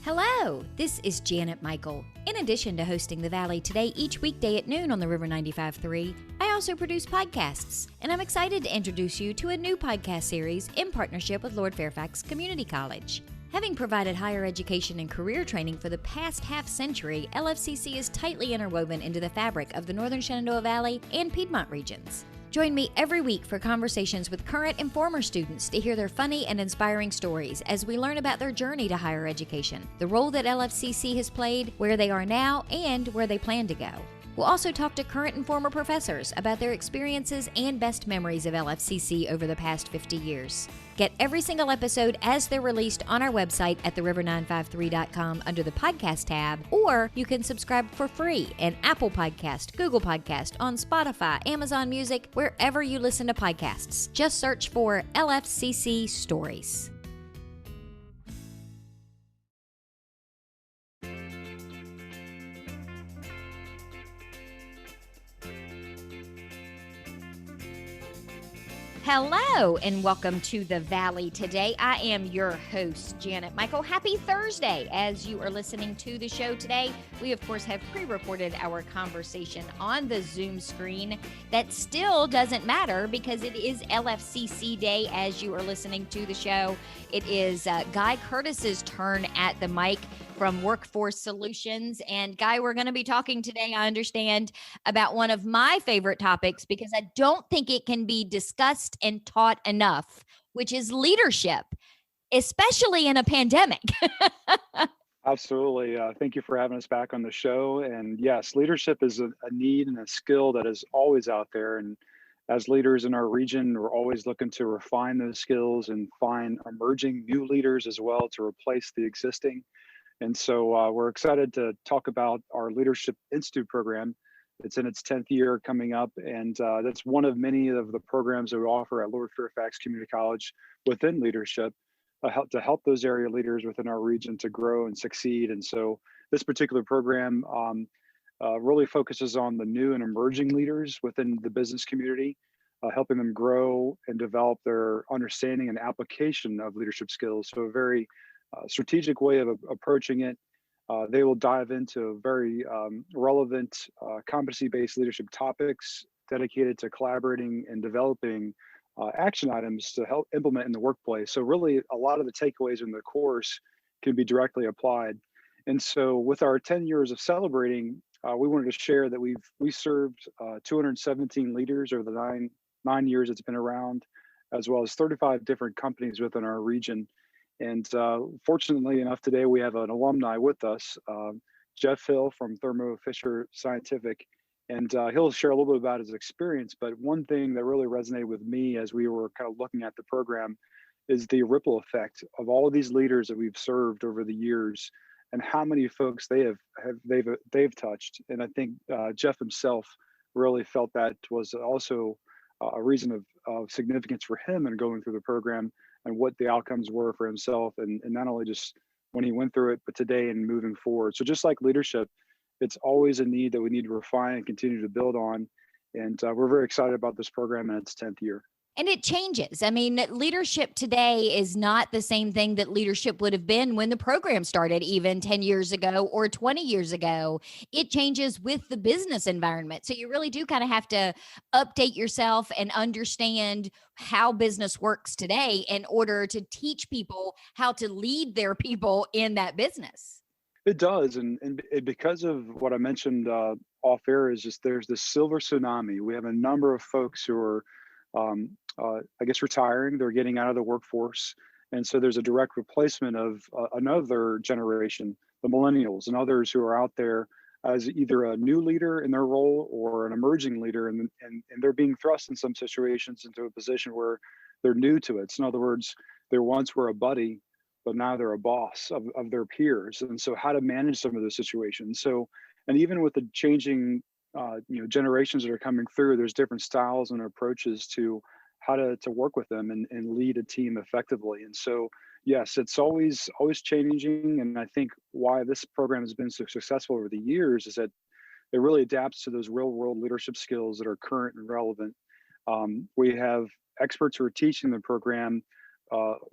Hello, this is Janet Michael. In addition to hosting The Valley Today each weekday at noon on the River 95.3, I also produce podcasts, and I'm excited to introduce you to a new podcast series in partnership with Lord Fairfax Community College. Having provided higher education and career training for the past half-century, LFCC is tightly interwoven into the fabric of the Northern Shenandoah Valley and Piedmont regions. Join me every week for conversations with current and former students to hear their funny and inspiring stories as we learn about their journey to higher education, the role that LFCC has played, where they are now, and where they plan to go. We'll also talk to current and former professors about their experiences and best memories of LFCC over the past 50 years. Get every single episode as they're released on our website at theriver953.com under the podcast tab, or you can subscribe for free in Apple Podcast, Google Podcast, on Spotify, Amazon Music, wherever you listen to podcasts. Just search for LFCC Stories. Hello and welcome to The Valley Today. I am your host, Janet Michael. Happy Thursday. As you are listening to the show today, we of course have pre-recorded our conversation on the Zoom screen. That still doesn't matter because it is LFCC Day as you are listening to the show. It is Guy Curtis's turn at the mic from Workforce Solutions. And Guy, we're going to be talking today, I understand, about one of my favorite topics because I don't think it can be discussed and taught enough, which is leadership, especially in a pandemic. Absolutely. Thank you for having us back on the show. And yes, leadership is a need and a skill that is always out there. And as leaders in our region, we're always looking to refine those skills and find emerging new leaders as well to replace the existing. And so we're excited to talk about our Leadership Institute program. It's in its 10th year coming up, and that's one of many of the programs that we offer at Lord Fairfax Community College within leadership to help those area leaders within our region to grow and succeed. And so this particular program really focuses on the new and emerging leaders within the business community, helping them grow and develop their understanding and application of leadership skills. So a very strategic way of approaching it. They will dive into very relevant competency-based leadership topics dedicated to collaborating and developing action items to help implement in the workplace. So really a lot of the takeaways in the course can be directly applied. And so with our 10 years of celebrating, we wanted to share that we served 217 leaders over the nine years it's been around, as well as 35 different companies within our region. And fortunately enough, today we have an alumni with us, Jeff Hill from Thermo Fisher Scientific, and he'll share a little bit about his experience. But one thing that really resonated with me as we were kind of looking at the program is the ripple effect of all of these leaders that we've served over the years, and how many folks they've touched. And I think Jeff himself really felt that was also a reason of significance for him in going through the program, and what the outcomes were for himself, and not only just when he went through it, but today and moving forward. So just like leadership, it's always a need that we need to refine and continue to build on. And we're very excited about this program in its 10th year. And it changes. I mean, leadership today is not the same thing that leadership would have been when the program started, even 10 years ago or 20 years ago. It changes with the business environment. So you really do kind of have to update yourself and understand how business works today in order to teach people how to lead their people in that business. It does. And because of what I mentioned off air, is just there's this silver tsunami. We have a number of folks who are I guess retiring, they're getting out of the workforce. And so there's a direct replacement of another generation, the millennials and others who are out there as either a new leader in their role or an emerging leader. And they're being thrust in some situations into a position where they're new to it. So in other words, they once were a buddy, but now they're a boss of their peers. And so how to manage some of those situations. So, and even with the changing generations that are coming through, there's different styles and approaches to how to work with them and lead a team effectively. And so, yes, it's always changing. And I think why this program has been so successful over the years is that it really adapts to those real world leadership skills that are current and relevant. We have experts who are teaching the program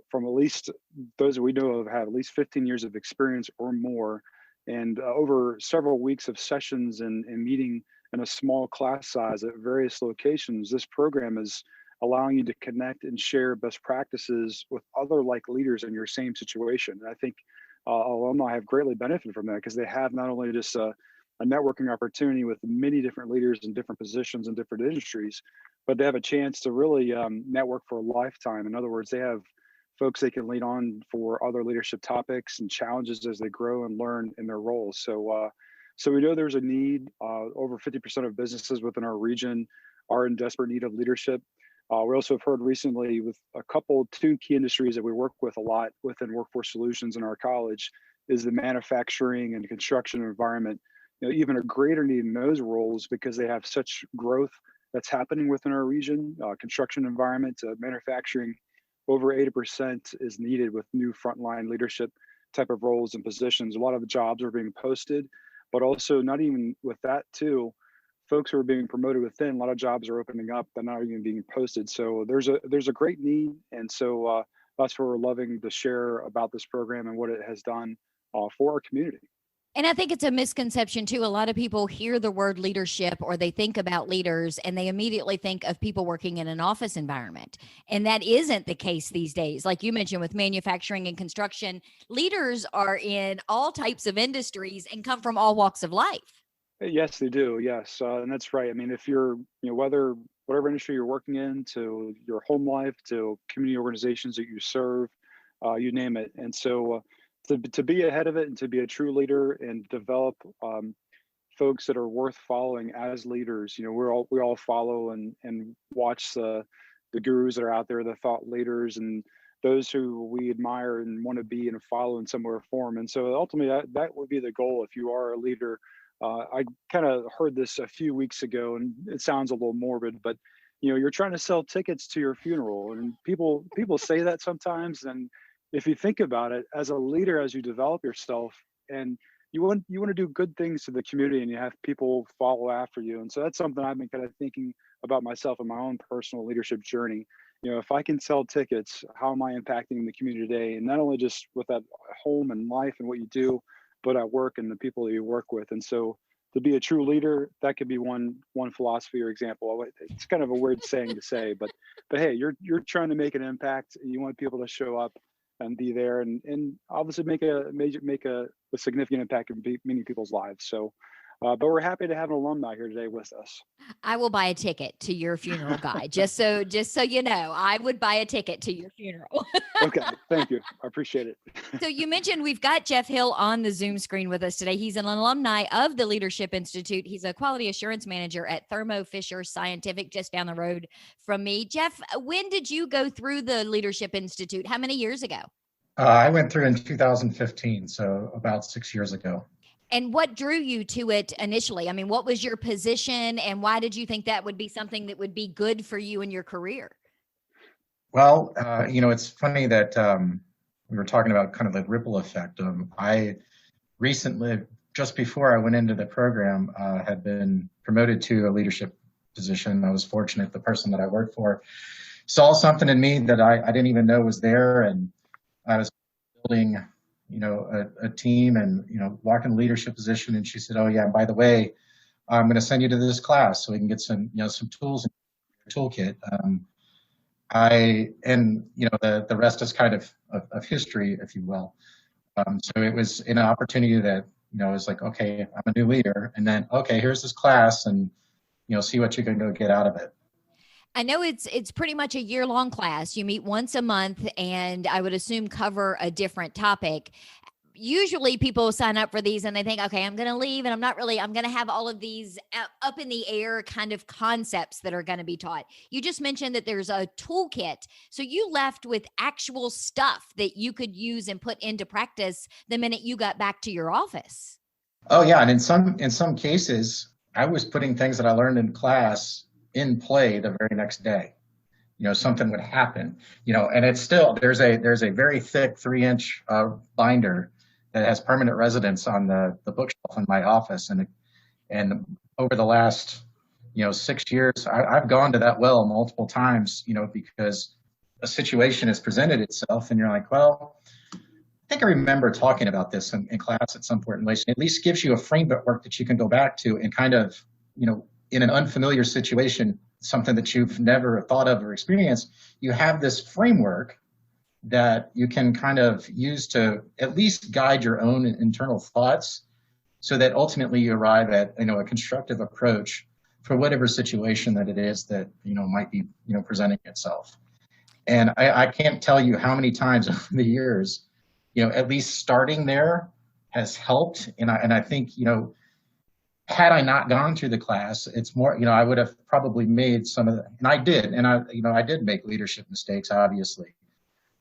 from at least those we know of have at least 15 years of experience or more. And over several weeks of sessions and meeting in a small class size at various locations, this program is allowing you to connect and share best practices with other like leaders in your same situation. And I think alumni have greatly benefited from that because they have not only just a networking opportunity with many different leaders in different positions in different industries, but they have a chance to really network for a lifetime. In other words, they have folks they can lean on for other leadership topics and challenges as they grow and learn in their roles. So we know there's a need. Over 50% of businesses within our region are in desperate need of leadership. We also have heard recently with two key industries that we work with a lot within Workforce Solutions in our college is the manufacturing and construction environment. Even a greater need in those roles because they have such growth that's happening within our region. Construction environment, manufacturing, over 80% is needed with new frontline leadership type of roles and positions. A lot of jobs are being posted, but also not even with that too, folks who are being promoted within, a lot of jobs are opening up that not even being posted. So there's a great need. And so that's where we're loving to share about this program and what it has done for our community. And I think it's a misconception too. A lot of people hear the word leadership or they think about leaders and they immediately think of people working in an office environment. And that isn't the case these days. Like you mentioned with manufacturing and construction, leaders are in all types of industries and come from all walks of life. Yes, they do. Yes, and that's right. I mean, if you're, whatever industry you're working in, to your home life, to community organizations that you serve, you name it. And so, to be ahead of it and to be a true leader and develop folks that are worth following as leaders. We all follow and watch the gurus that are out there, the thought leaders, and those who we admire and want to be and follow in some way or form. And so ultimately, that would be the goal if you are a leader. I kind of heard this a few weeks ago, and it sounds a little morbid, but you're trying to sell tickets to your funeral, and people say that sometimes. And if you think about it, as a leader, as you develop yourself, and you want to do good things to the community, and you have people follow after you, and so that's something I've been kind of thinking about myself in my own personal leadership journey. If I can sell tickets, how am I impacting the community today? And not only just with that home and life and what you do, but at work and the people that you work with. And so to be a true leader, that could be one philosophy or example. It's kind of a weird saying to say, but hey, you're trying to make an impact. And you want people to show up and be there and obviously make a significant impact in many people's lives. So but we're happy to have an alumni here today with us. I will buy a ticket to your funeral, Guy. just so you know, I would buy a ticket to your funeral. Okay, thank you. I appreciate it. So you mentioned we've got Jeff Hill on the Zoom screen with us today. He's an alumni of the Leadership Institute. He's a quality assurance manager at Thermo Fisher Scientific, just down the road from me. Jeff, when did you go through the Leadership Institute? How many years ago? I went through in 2015, so about 6 years ago. And what drew you to it initially? I mean, what was your position and why did you think that would be something that would be good for you in your career? Well, it's funny that we were talking about kind of the ripple effect. I recently, just before I went into the program, had been promoted to a leadership position. I was fortunate the person that I worked for saw something in me that I didn't even know was there. And I was building a team and, walked in a leadership position. And she said, "Oh yeah, and by the way, I'm going to send you to this class so we can get some tools in your toolkit." The rest is kind of history, if you will. So it was an opportunity that, it was like, okay, I'm a new leader. And then, okay, here's this class and, see what you can go get out of it. I know it's pretty much a year-long class. You meet once a month and I would assume cover a different topic. Usually people sign up for these and they think, okay, I'm going to leave and I'm going to have all of these up in the air kind of concepts that are going to be taught. You just mentioned that there's a toolkit. So you left with actual stuff that you could use and put into practice the minute you got back to your office. Oh yeah. And in some cases, I was putting things that I learned in class in play the very next day. Something would happen, and it's still, there's a very thick 3-inch binder that has permanent residence on the bookshelf in my office. And over the last, 6 years, I've gone to that well multiple times, because a situation has presented itself and you're like, well, I think I remember talking about this in class at some point in relation, at least gives you a framework that you can go back to and kind of, in an unfamiliar situation, something that you've never thought of or experienced, you have this framework that you can kind of use to at least guide your own internal thoughts so that ultimately you arrive at, a constructive approach for whatever situation that it is that, might be, presenting itself. And I can't tell you how many times over the years, at least starting there has helped. And I think, had I not gone through the class, it's more, I would have probably made some of the, and I did, and I did make leadership mistakes, obviously,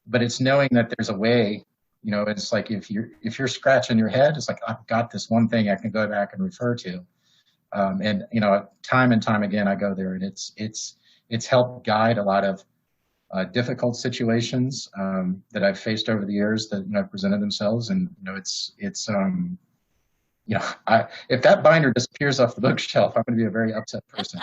but it's knowing that there's a way, it's like if you're scratching your head, it's like, I've got this one thing I can go back and refer to. And, time and time again, I go there and it's helped guide a lot of difficult situations that I've faced over the years that have presented themselves, and if that binder disappears off the bookshelf, I'm going to be a very upset person.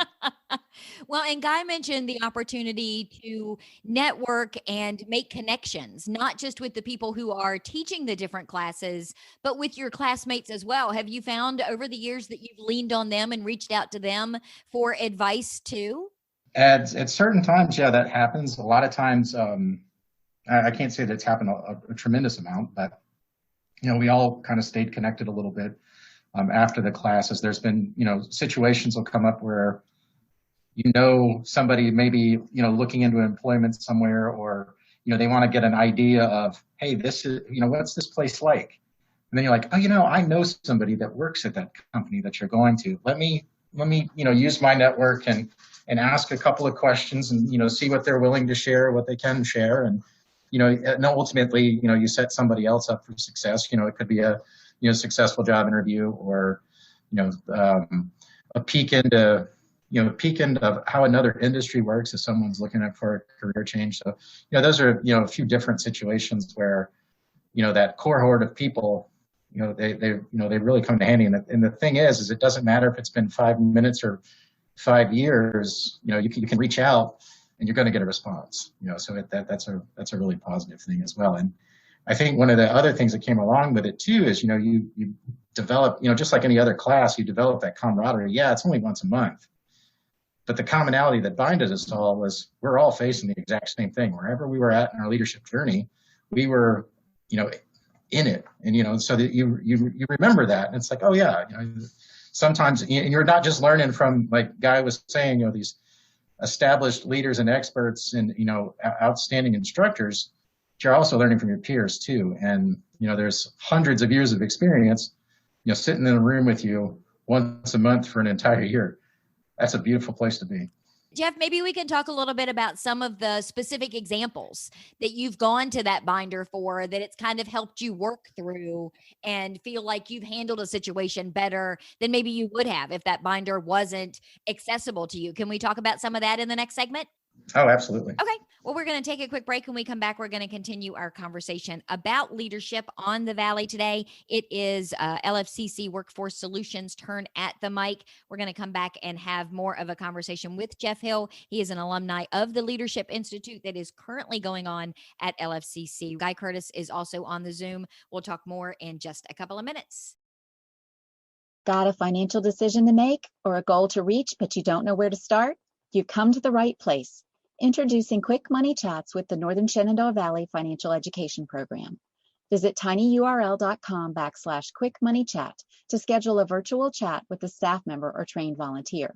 Well, and Guy mentioned the opportunity to network and make connections, not just with the people who are teaching the different classes, but with your classmates as well. Have you found over the years that you've leaned on them and reached out to them for advice too? At certain times, yeah, that happens. A lot of times, I can't say that it's happened a tremendous amount, but we all kind of stayed connected a little bit after the classes. There's been, situations will come up where somebody maybe looking into employment somewhere, or they want to get an idea of, hey, this is what's this place like, and then you're like, oh, I know somebody that works at that company that you're going to. Let me use my network and ask a couple of questions and see what they're willing to share, what they can share, and ultimately you set somebody else up for success. It could be a successful job interview, or a peek into how another industry works if someone's looking at for a career change. So those are a few different situations where that cohort of people they really come to handy. And the thing is it doesn't matter if it's been 5 minutes or 5 years. You can reach out and you're going to get a response. So that's a really positive thing as well. And I think one of the other things that came along with it too is you develop just like any other class, you develop that camaraderie. Yeah, it's only once a month, but the commonality that binded us all was we're all facing the exact same thing. Wherever we were at in our leadership journey, we were in it, and so that you remember that, and it's like, oh yeah, sometimes, and you're not just learning from, like Guy was saying, these established leaders and experts and outstanding instructors, but you're also learning from your peers too. And there's hundreds of years of experience sitting in a room with you once a month for an entire year. That's a beautiful place to be. Jeff, maybe we can talk a little bit about some of the specific examples that you've gone to that binder for, that it's kind of helped you work through and feel like you've handled a situation better than maybe you would have if that binder wasn't accessible to you. Can we talk about some of that in the next segment? Oh, absolutely. Okay. Well, we're going to take a quick break. When we come back, we're going to continue our conversation about leadership on the Valley today. It is LFCC Workforce Solutions' turn at the mic. We're going to come back and have more of a conversation with Jeff Hill. He is an alumni of the Leadership Institute that is currently going on at LFCC. Guy Curtis is also on the Zoom. We'll talk more in just a couple of minutes. Got a financial decision to make or a goal to reach, but you don't know where to start? You've come to the right place. Introducing Quick Money Chats with the Northern Shenandoah Valley Financial Education Program. Visit tinyurl.com/quickmoneychat to schedule a virtual chat with a staff member or trained volunteer.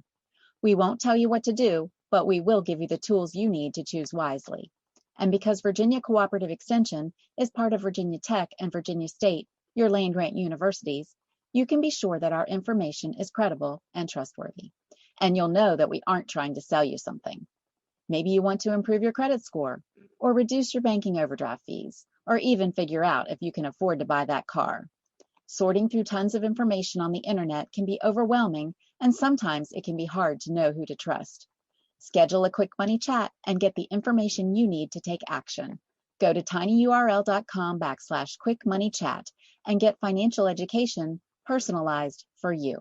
We won't tell you what to do, but we will give you the tools you need to choose wisely. And because Virginia Cooperative Extension is part of Virginia Tech and Virginia State, your land-grant universities, you can be sure that our information is credible and trustworthy. And you'll know that we aren't trying to sell you something. Maybe you want to improve your credit score, or reduce your banking overdraft fees, or even figure out if you can afford to buy that car. Sorting through tons of information on the internet can be overwhelming, and sometimes it can be hard to know who to trust. Schedule a Quick Money Chat and get the information you need to take action. Go to tinyurl.com/quickmoneychat and get financial education personalized for you.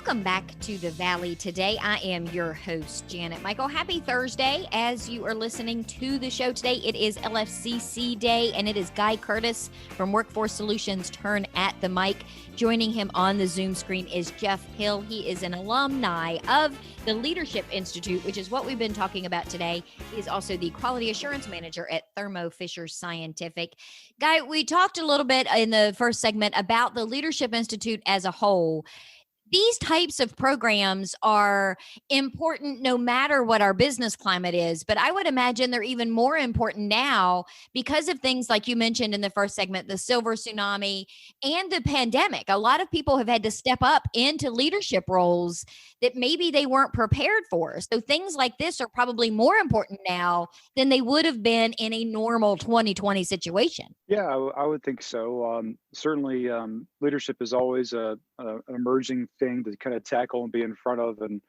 Welcome back to the Valley today. I am your host, Janet Michael. Happy Thursday. As you are listening to the show today, it is LFCC Day, and it is Guy Curtis from Workforce Solutions Turn at the mic. Joining him on the Zoom screen is Jeff Hill. He is an alumni of the Leadership Institute, which is what we've been talking about today. He is also the Quality Assurance Manager at Thermo Fisher Scientific. Guy, we talked a little bit in the first segment about the Leadership Institute as a whole. These types of programs are important no matter what our business climate is, but I would imagine they're even more important now because of things like you mentioned in the first segment, the silver tsunami and the pandemic. A lot of people have had to step up into leadership roles that maybe they weren't prepared for. So things like this are probably more important now than they would have been in a normal 2020 situation. Yeah, I would think so. Certainly, leadership is always an emerging thing to kind of tackle and be in front of. And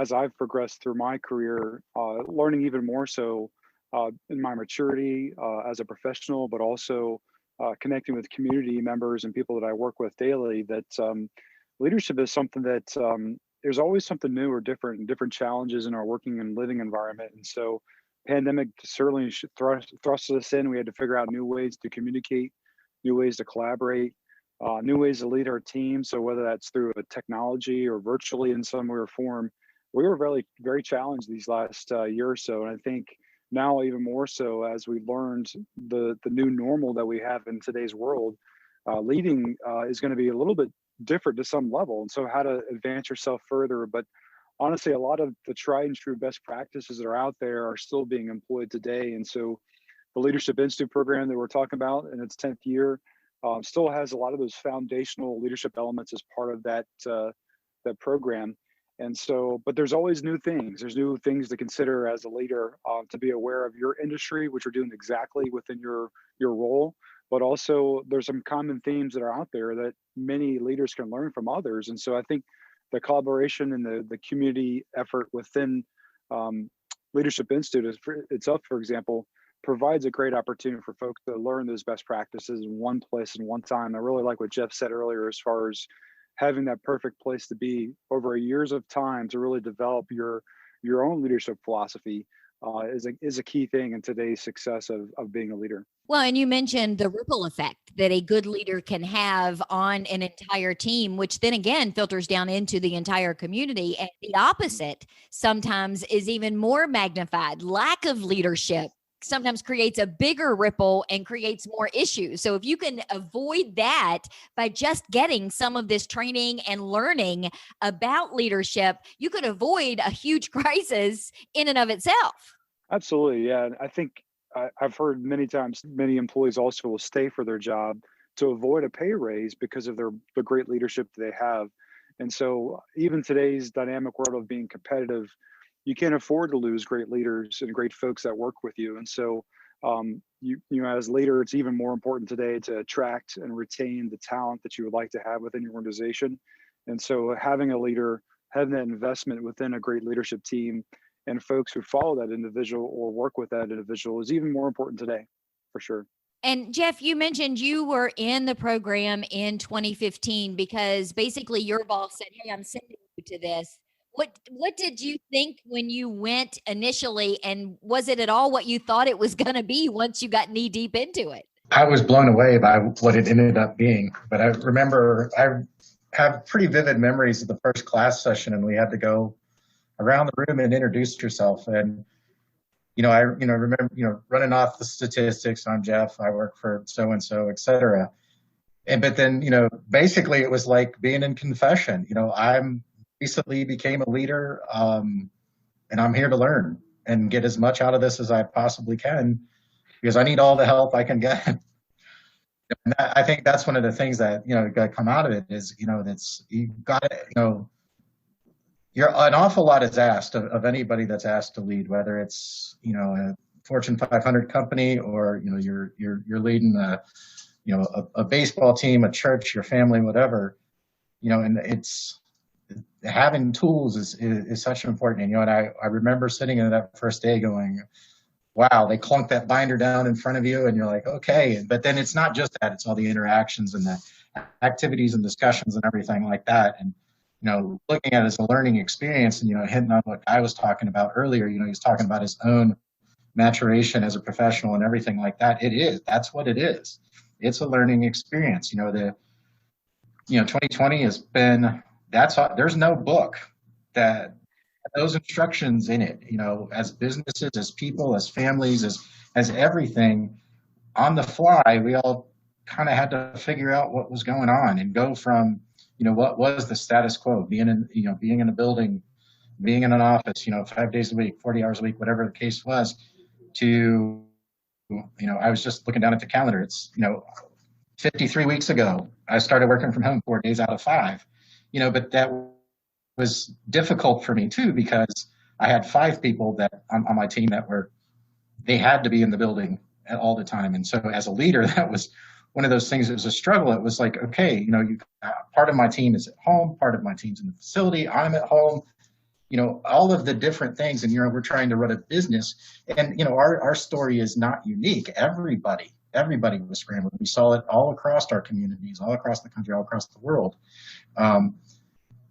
as I've progressed through my career, learning even more so in my maturity as a professional, but also connecting with community members and people that I work with daily, that leadership is something that there's always something new or different and different challenges in our working and living environment. And so pandemic certainly thrust us in. We had to figure out new ways to communicate, new ways to collaborate, new ways to lead our team. So whether that's through a technology or virtually in some way or form, we were very, very challenged these last year or so. And I think now even more so as we learned the new normal that we have in today's world, leading is going to be a little bit different to some level. And so how to advance yourself further. But honestly, a lot of the tried and true best practices that are out there are still being employed today. And so the Leadership Institute program that we're talking about in its 10th year still has a lot of those foundational leadership elements as part of that program. And so, but there's always new things. There's new things to consider as a leader, to be aware of your industry, which you're doing exactly within your role. But also there's some common themes that are out there that many leaders can learn from others. And so I think the collaboration and the community effort within Leadership Institute itself, for example, provides a great opportunity for folks to learn those best practices in one place and one time. I really like what Jeff said earlier as far as having that perfect place to be over years of time to really develop your own leadership philosophy is a key thing in today's success of being a leader. Well, and you mentioned the ripple effect that a good leader can have on an entire team, which then again filters down into the entire community. And the opposite sometimes is even more magnified. Lack of leadership sometimes creates a bigger ripple and creates more issues. So if you can avoid that by just getting some of this training and learning about leadership, you could avoid a huge crisis in and of itself. Absolutely. Yeah. And I think I've heard many times, many employees also will stay for their job to avoid a pay raise because of the great leadership they have. And so even today's dynamic world of being competitive, you can't afford to lose great leaders and great folks that work with you. And so you know, as a leader, it's even more important today to attract and retain the talent that you would like to have within your organization. And so having a leader, having that investment within a great leadership team and folks who follow that individual or work with that individual is even more important today, for sure. And Jeff, you mentioned you were in the program in 2015 because basically your boss said, "Hey, I'm sending you to this." What did you think when you went initially, and was it at all what you thought it was going to be once you got knee deep into it? I was blown away by what it ended up being. But I remember I have pretty vivid memories of the first class session, and we had to go around the room and introduce yourself. And I remember running off the statistics. I'm Jeff. I work for so and so, et cetera. But then basically it was like being in confession. I'm recently became a leader, and I'm here to learn and get as much out of this as I possibly can because I need all the help I can get. And I think that's one of the things that got to come out of it is that's you got to you're an awful lot is asked of anybody that's asked to lead, whether it's a Fortune 500 company or you're leading a baseball team, a church, your family, whatever. And it's having tools is such important. And I remember sitting in that first day going, wow, they clunk that binder down in front of you and you're like, okay. But then it's not just that, it's all the interactions and the activities and discussions and everything like that. And looking at it as a learning experience and, hitting on what I was talking about earlier, he was talking about his own maturation as a professional and everything like that. That's what it is. It's a learning experience. 2020 has been, there's no book that those instructions in it, as businesses, as people, as families, as everything on the fly, we all kind of had to figure out what was going on and go from, what was the status quo, being in a building, being in an office, 5 days a week, 40 hours a week, whatever the case was, to, I was just looking down at the calendar. It's, 53 weeks ago, I started working from home 4 days out of 5, but that was difficult for me too, because I had 5 people that on my team they had to be in the building all the time. And so as a leader, that was one of those things. It was a struggle. It was like, okay, part of my team is at home, part of my team's in the facility, I'm at home, all of the different things. And, we're trying to run a business, and, our story is not unique. Everybody was scrambling. We saw it all across our communities, all across the country, all across the world.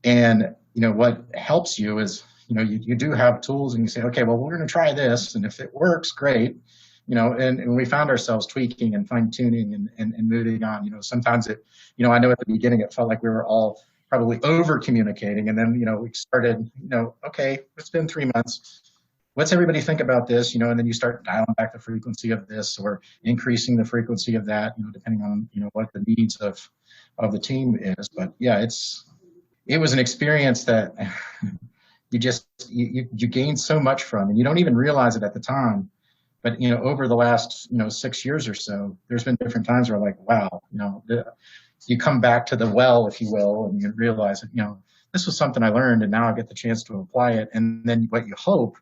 And, what helps you is, you do have tools, and you say, okay, well, we're going to try this. And if it works, great. And we found ourselves tweaking and fine tuning and moving on. Sometimes I know at the beginning it felt like we were all probably over communicating. And then, we started, okay, it's been 3 months. What's everybody think about this? And then you start dialing back the frequency of this or increasing the frequency of that, depending on, what the needs of the team is. But yeah, it was an experience that you gain so much from, and you don't even realize it at the time. But, over the last, 6 years or so, there's been different times where like, wow, you come back to the well, if you will, and you realize that, this was something I learned, and now I get the chance to apply it. And then what you hope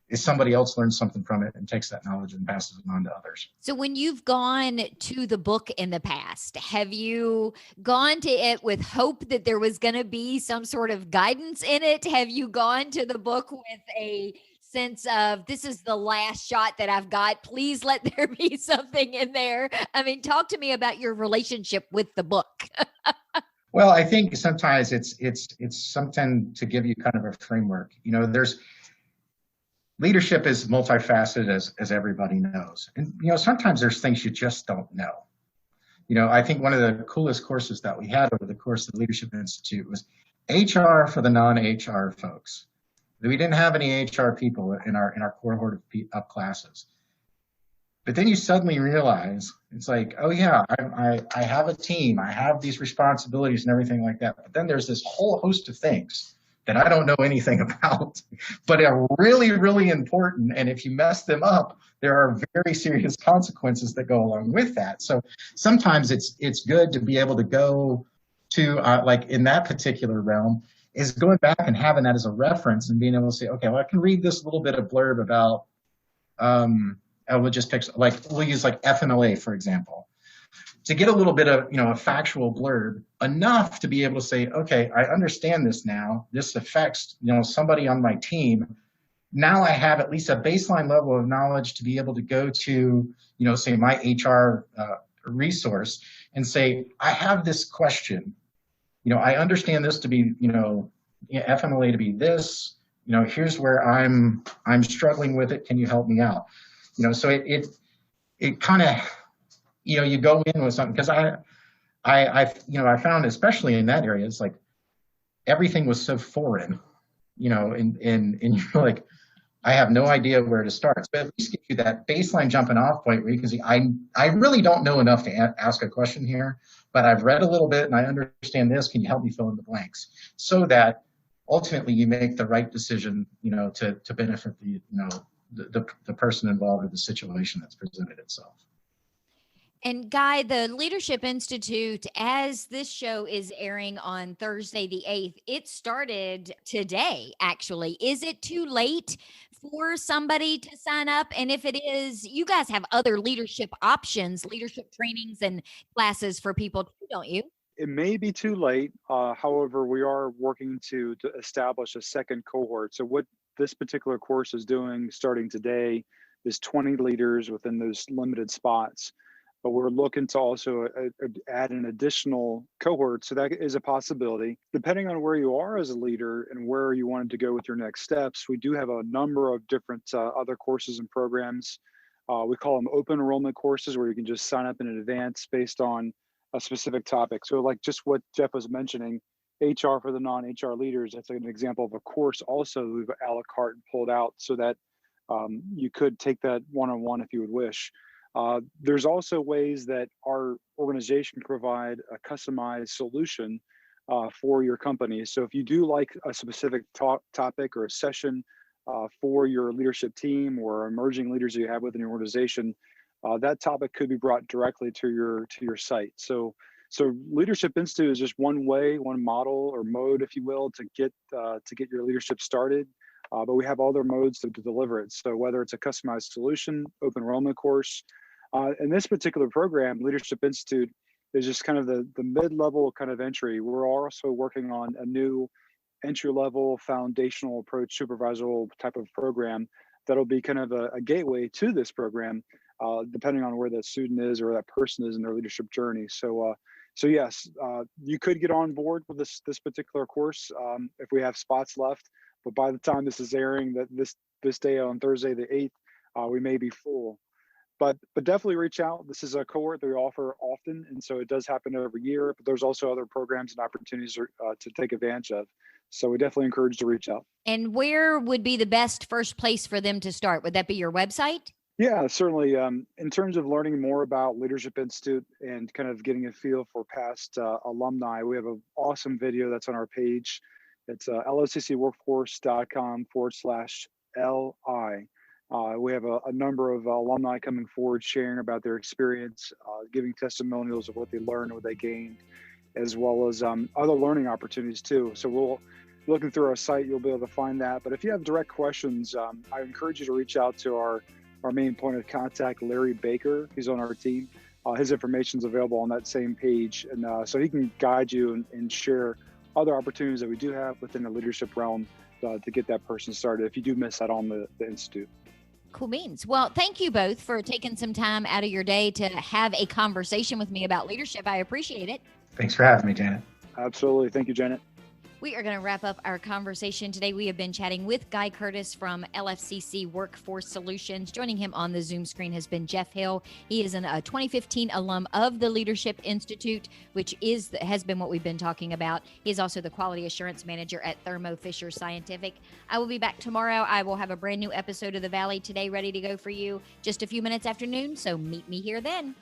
is somebody else learns something from it and takes that knowledge and passes it on to others. So when you've gone to the book in the past, have you gone to it with hope that there was going to be some sort of guidance in it? Have you gone to the book with a sense of, this is the last shot that I've got, please let there be something in there? I mean, talk to me about your relationship with the book. Well, I think sometimes it's something to give you kind of a framework. Leadership is multifaceted, as everybody knows. And, sometimes there's things you just don't know. I think one of the coolest courses that we had over the course of the Leadership Institute was HR for the non-HR folks. We didn't have any HR people in our cohort of classes. But then you suddenly realize it's like, oh yeah, I have a team, I have these responsibilities and everything like that. But then there's this whole host of things that I don't know anything about, but are really, really important. And if you mess them up, there are very serious consequences that go along with that. So sometimes it's good to be able to go to, like in that particular realm, is going back and having that as a reference and being able to say, okay, well, I can read this little bit of blurb about, we'll just pick, we'll use like FMLA, for example, to get a little bit of, a factual blurb, enough to be able to say, okay, I understand this now. This affects, somebody on my team. Now I have at least a baseline level of knowledge to be able to go to, say my HR resource and say, I have this question. I understand this to be, FMLA to be this. Here's where I'm struggling with it. Can you help me out? So it kind of, you go in with something, because I found, especially in that area, it's like everything was so foreign, and you're like, I have no idea where to start. So at least give you that baseline jumping off point where you can see, I really don't know enough to ask a question here, but I've read a little bit and I understand this. Can you help me fill in the blanks? So that ultimately you make the right decision, to benefit the person involved or the situation that's presented itself. And Guy, the Leadership Institute, as this show is airing on Thursday the 8th, it started today, actually. Is it too late for somebody to sign up? And if it is, you guys have other leadership options, leadership trainings and classes for people too, don't you? It may be too late. However, we are working to establish a second cohort. So what this particular course is doing starting today is 20 leaders within those limited spots. but we're looking to also add an additional cohort. So that is a possibility. Depending on where you are as a leader and where you wanted to go with your next steps, we do have a number of different other courses and programs. We call them open enrollment courses, where you can just sign up in advance based on a specific topic. So like just what Jeff was mentioning, HR for the non-HR leaders, that's an example of a course also we've a la carte pulled out so that you could take that one-on-one if you would wish. There's also ways that our organization can provide a customized solution for your company. So if you do like a specific topic or a session for your leadership team or emerging leaders you have within your organization, that topic could be brought directly to your site. So Leadership Institute is just one way, one model or mode, if you will, to get your leadership started. But we have other modes to deliver it. So whether it's a customized solution, open enrollment course, in this particular program, Leadership Institute is just kind of the mid-level kind of entry. We're also working on a new entry-level foundational approach supervisory type of program that'll be kind of a gateway to this program, depending on where that student is or that person is in their leadership journey. So yes, you could get on board with this particular course if we have spots left. But by the time this is airing, that this day on Thursday the 8th, we may be full. But definitely reach out. This is a cohort that we offer often, and so it does happen every year. But there's also other programs and opportunities to take advantage of. So we definitely encourage to reach out. And where would be the best first place for them to start? Would that be your website? Yeah, certainly. In terms of learning more about Leadership Institute and kind of getting a feel for past alumni, we have an awesome video that's on our page. It's lfccworkforce.com/LI. We have a number of alumni coming forward, sharing about their experience, giving testimonials of what they learned, what they gained, as well as other learning opportunities too. So looking through our site, you'll be able to find that. But if you have direct questions, I encourage you to reach out to our main point of contact, Larry Baker. He's on our team. His information is available on that same page. And so he can guide you and share other opportunities that we do have within the leadership realm to get that person started if you do miss out on the Institute. Cool beans. Well, thank you both for taking some time out of your day to have a conversation with me about leadership. I appreciate it. Thanks for having me, Janet. Absolutely. Thank you, Janet. We are going to wrap up our conversation today. We have been chatting with Guy Curtis from LFCC Workforce Solutions. Joining him on the Zoom screen has been Jeff Hill. He is a 2015 alum of the Leadership Institute, which has been what we've been talking about. He is also the Quality Assurance Manager at Thermo Fisher Scientific. I will be back tomorrow. I will have a brand new episode of The Valley Today ready to go for you just a few minutes after noon, so meet me here then.